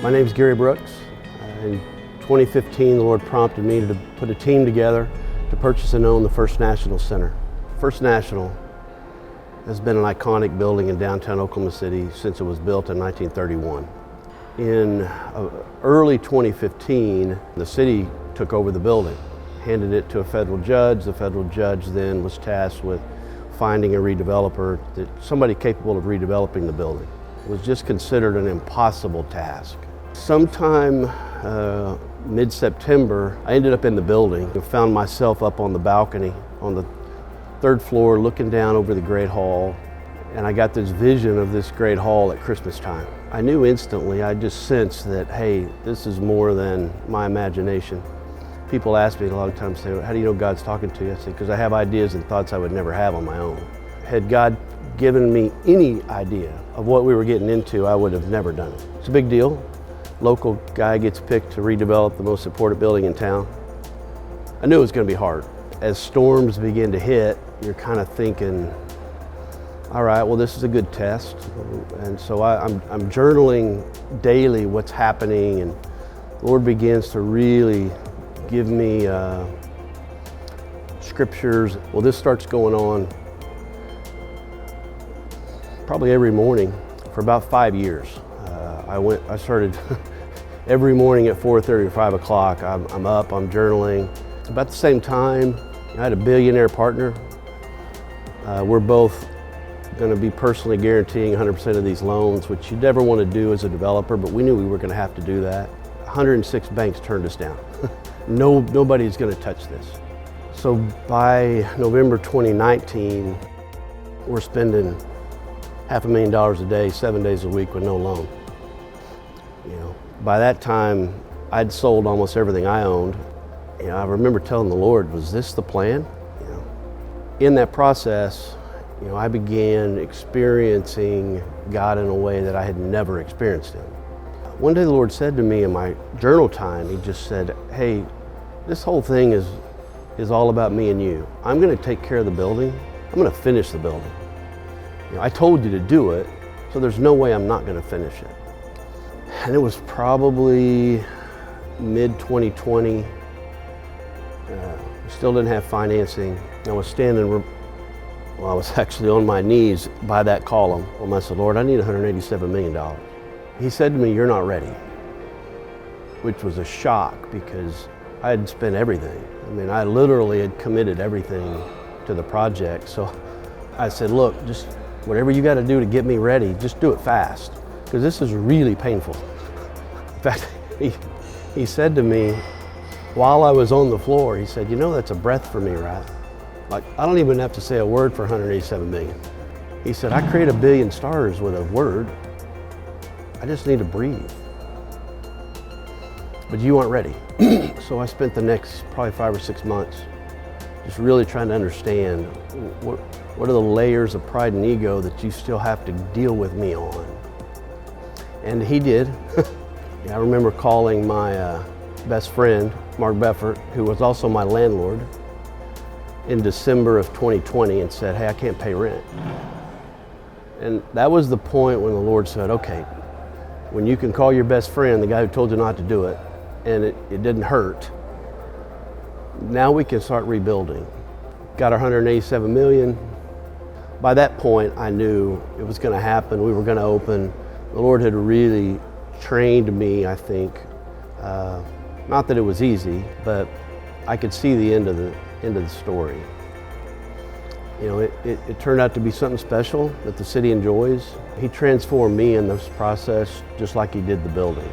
My name's Gary Brooks. In 2015, the Lord prompted me to put a team together to purchase and own the First National Center. First National has been an iconic building in downtown Oklahoma City since it was built in 1931. In early 2015, the city took over the building, handed it to a federal judge. The federal judge then was tasked with finding a redeveloper, somebody capable of redeveloping the building. It was just considered an impossible task. Sometime mid-September, I ended up in the building and found myself up on the balcony on the third floor looking down over the Great Hall, and I got this vision of this Great Hall at Christmas time. I knew instantly, I just sensed that, hey, this is more than my imagination. People ask me a lot of times, say, how do you know God's talking to you? I say, because I have ideas and thoughts I would never have on my own. Had God given me any idea of what we were getting into, I would have never done it. It's a big deal. Local guy gets picked to redevelop the most important building in town. I knew it was going to be hard. As storms begin to hit, you're kind of thinking, all right, well, this is a good test. And so I'm journaling daily what's happening, and the Lord begins to really give me scriptures. Well, this starts going on probably every morning for about 5 years. I started every morning at 4:30 or 5 o'clock. I'm up, I'm journaling. About the same time, I had a billionaire partner. We're both going to be personally guaranteeing 100% of these loans, which you never want to do as a developer, but we knew we were going to have to do that. 106 banks turned us down. Nobody's going to touch this. So by November 2019, we're spending $500,000 a day, 7 days a week with no loan. By that time, I'd sold almost everything I owned. I remember telling the Lord, was this the plan? In that process, I began experiencing God in a way that I had never experienced Him. One day the Lord said to me in my journal time, He just said, hey, this whole thing is all about me and you. I'm going to take care of the building. I'm going to finish the building. I told you to do it, so there's no way I'm not going to finish it. And it was probably mid-2020. Still didn't have financing. I was I was actually on my knees by that column. I said, Lord, I need $187 million. He said to me, you're not ready, which was a shock because I had spent everything. I literally had committed everything to the project. So I said, look, just whatever you got to do to get me ready, just do it fast, because this is really painful. In fact, he said to me, while I was on the floor, he said, that's a breath for me, right? Like, I don't even have to say a word for $187 million. He said, I create 1 billion stars with a word. I just need to breathe. But you aren't ready. So I spent the next probably 5 or 6 months just really trying to understand what are the layers of pride and ego that you still have to deal with me on. And he did. I remember calling my best friend, Mark Beffert, who was also my landlord, in December of 2020 and said, hey, I can't pay rent. And that was the point when the Lord said, okay, when you can call your best friend, the guy who told you not to do it, and it didn't hurt, now we can start rebuilding. Got our $187 million. By that point, I knew it was going to happen. We were going to open. The Lord had really trained me, I think. Not that it was easy, but I could see the end of the story. It turned out to be something special that the city enjoys. He transformed me in this process just like He did the building.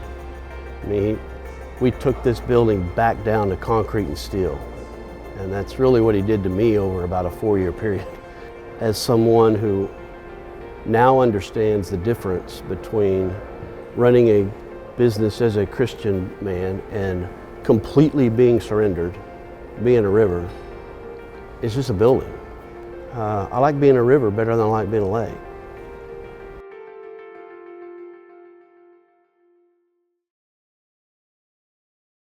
We took this building back down to concrete and steel. And that's really what He did to me over about a 4-year period. As someone who now understands the difference between running a business as a Christian man and completely being surrendered, being a river, it's just a building. I like being a river better than I like being a lake.